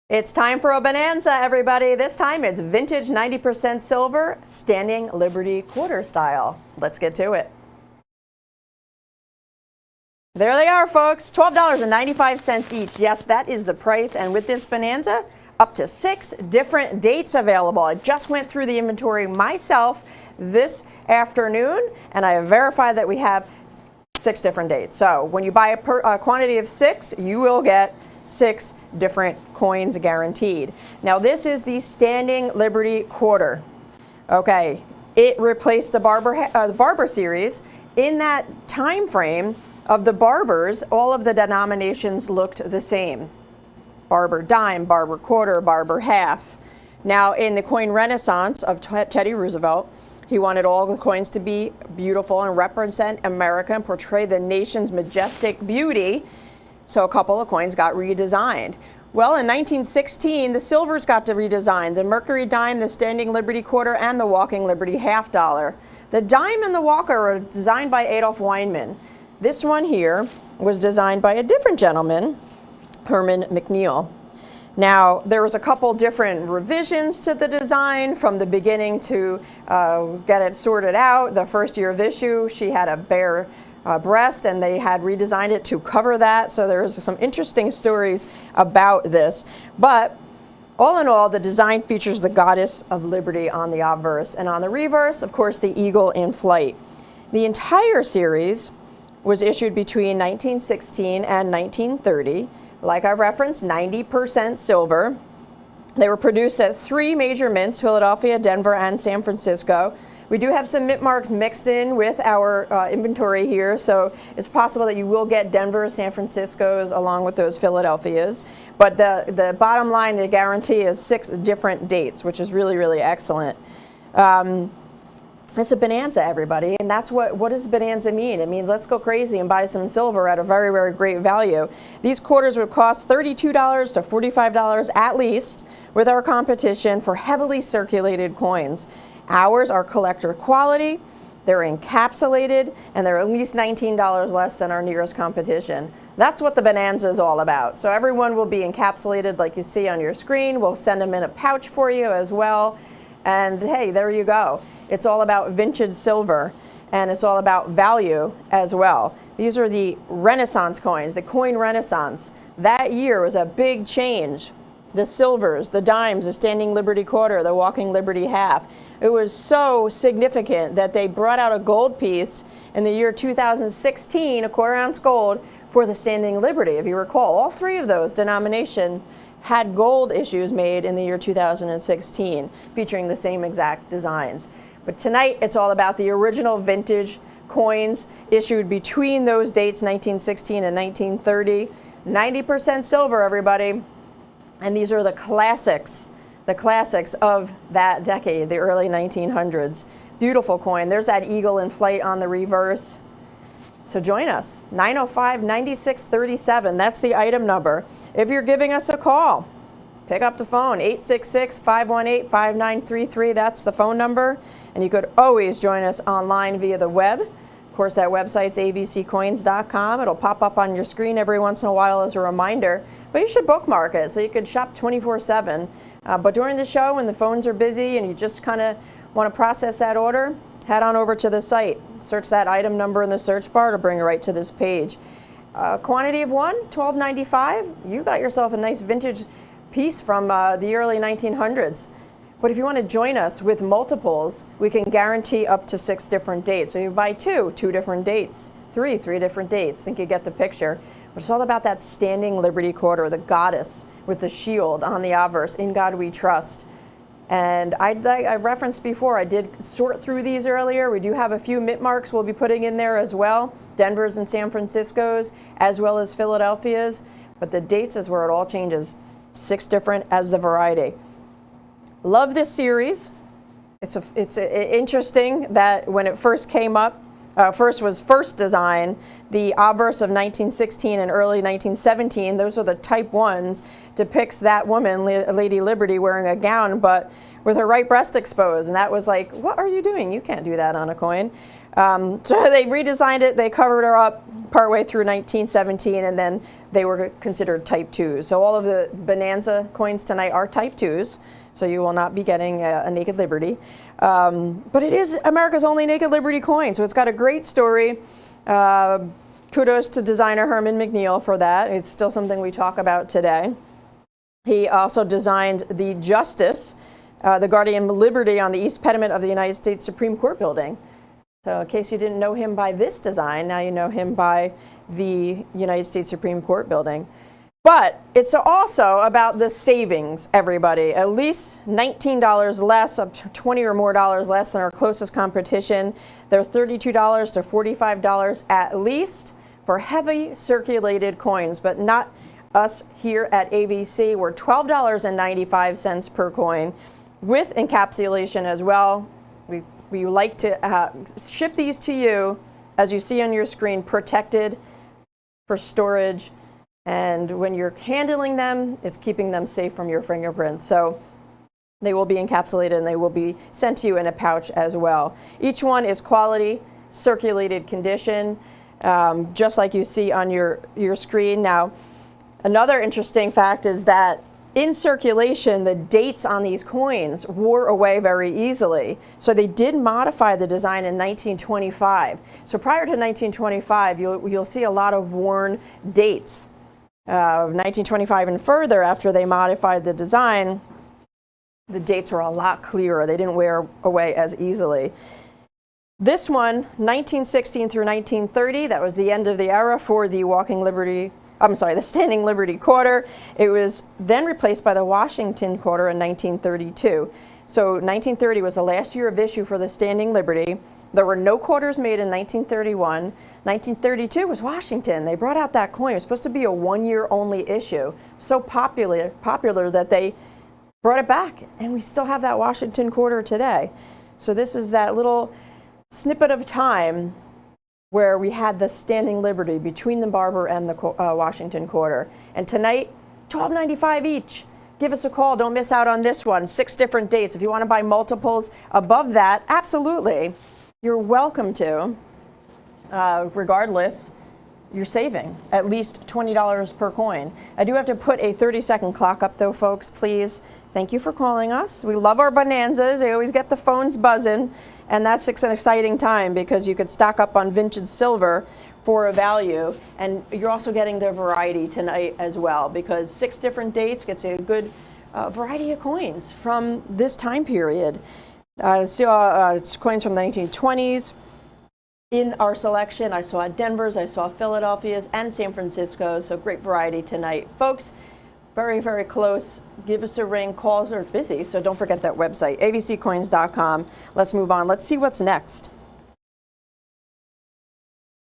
It's time for a bonanza, everybody. This time it's vintage 90% silver, standing Liberty quarter style. Let's get to it. There they are, folks. $12.95 each. Yes, that is the price. And with this bonanza, up to 6 different dates available. I just went through the inventory myself this afternoon, and I have verified that we have 6 different dates. So when you buy a quantity of 6, you will get 6 different coins guaranteed. Now this is the standing Liberty quarter. Okay, it replaced the Barber series. In that time frame of the Barbers, all of the denominations looked the same. Barber dime, Barber quarter, Barber half. Now in the coin renaissance of Teddy Roosevelt, he wanted all the coins to be beautiful and represent America and portray the nation's majestic beauty. So a couple of coins got redesigned. Well, in 1916, the silvers got to redesign. The Mercury dime, the standing Liberty quarter, and the walking Liberty half dollar. The dime and the walker were designed by Adolph Weinman. This one here was designed by a different gentleman, Herman McNeil. Now, there was a couple different revisions to the design from the beginning to get it sorted out. The first year of issue, she had a bare breast, and they had redesigned it to cover that. So there's some interesting stories about this. But all in all, the design features the goddess of liberty on the obverse, and on the reverse, of course, the eagle in flight. The entire series was issued between 1916 and 1930. Like I referenced, 90% silver. They were produced at 3 major mints, Philadelphia, Denver, and San Francisco. We do have some mint marks mixed in with our inventory here, so it's possible that you will get Denver, San Francisco's along with those Philadelphias. But the bottom line, the guarantee is 6 different dates, which is really, really excellent. It's a bonanza, everybody, and that's what does bonanza mean? It means let's go crazy and buy some silver at a very, very great value. These quarters would cost $32 to $45 at least with our competition for heavily circulated coins. Ours are collector quality, they're encapsulated, and they're at least $19 less than our nearest competition. That's what the bonanza is all about. So everyone will be encapsulated like you see on your screen. We'll send them in a pouch for you as well. And hey, there you go. It's all about vintage silver, and it's all about value as well. These are the Renaissance coins, the coin Renaissance. That year was a big change. The silvers, the dimes, the standing Liberty quarter, the walking Liberty half. It was so significant that they brought out a gold piece in the year 2016, a quarter-ounce gold, for the standing Liberty. If you recall, all 3 of those denominations had gold issues made in the year 2016, featuring the same exact designs. But tonight, it's all about the original vintage coins issued between those dates, 1916 and 1930. 90% silver, everybody. And these are the classics of that decade, the early 1900s. Beautiful coin. There's that eagle in flight on the reverse. So join us, 905-9637. That's the item number. If you're giving us a call, pick up the phone, 866-518-5933. That's the phone number. And you could always join us online via the web. Of course, that website's abccoins.com. It'll pop up on your screen every once in a while as a reminder. But you should bookmark it so you can shop 24/7. But during the show, when the phones are busy and you just kind of want to process that order, head on over to the site. Search that item number in the search bar to bring you right to this page. Quantity of 1, $12.95. You got yourself a nice vintage piece from the early 1900s. But if you want to join us with multiples, we can guarantee up to 6 different dates. So you buy 2 different dates, 3 different dates. I think you get the picture. But it's all about that standing Liberty quarter, the goddess with the shield on the obverse, in God we trust. And I referenced before, I did sort through these earlier. We do have a few mint marks we'll be putting in there as well. Denver's and San Francisco's, as well as Philadelphia's. But the dates is where it all changes. 6 different as the variety. Love this series. It's interesting that when it first came up, first designed, the obverse of 1916 and early 1917, those are the type 1s, depicts that woman, Lady Liberty, wearing a gown, but with her right breast exposed. And that was like, what are you doing? You can't do that on a coin. So they redesigned it, they covered her up partway through 1917, and then they were considered Type 2s. So all of the Bonanza coins tonight are Type 2s, so you will not be getting a Naked Liberty. But it is America's only Naked Liberty coin, so it's got a great story. Kudos to designer Herman McNeil for that. It's still something we talk about today. He also designed the Justice, the Guardian of Liberty on the east pediment of the United States Supreme Court building. So in case you didn't know him by this design, now you know him by the United States Supreme Court building. But it's also about the savings, everybody. At least $19 less, up to $20 or more less than our closest competition. They're $32 to $45 at least for heavy circulated coins, but not us here at ABC. We're $12.95 per coin with encapsulation as well. We like to ship these to you, as you see on your screen, protected for storage. And when you're handling them, it's keeping them safe from your fingerprints. So they will be encapsulated and they will be sent to you in a pouch as well. Each one is quality, circulated condition, just like you see on your screen. Now, another interesting fact is that in circulation, the dates on these coins wore away very easily. So they did modify the design in 1925. So prior to 1925, you'll see a lot of worn dates. 1925 and further, after they modified the design, the dates are a lot clearer. They didn't wear away as easily. This one, 1916 through 1930, that was the end of the era for the the Standing Liberty Quarter. It was then replaced by the Washington Quarter in 1932. So 1930 was the last year of issue for the Standing Liberty. There were no quarters made in 1931. 1932 was Washington. They brought out that coin. It was supposed to be a one-year only issue. So popular that they brought it back, and we still have that Washington Quarter today. So this is that little snippet of time where we had the Standing Liberty between the Barber and the Washington Quarter. And tonight, $12.95 each. Give us a call. Don't miss out on this one. 6 different dates. If you want to buy multiples above that, absolutely, you're welcome to. Regardless, you're saving at least $20 per coin. I do have to put a 30-second clock up though, folks, please. Thank you for calling us. We love our Bonanzas. They always get the phones buzzing, and that's an exciting time because you could stock up on vintage silver for a value, and you're also getting the variety tonight as well because 6 different dates gets you a good variety of coins from this time period. It's coins from the 1920s. In our selection, I saw Denver's, I saw Philadelphia's, and San Francisco's, so great variety tonight. Folks, very, very close. Give us a ring. Calls are busy, so don't forget that website, abccoins.com. Let's move on. Let's see what's next.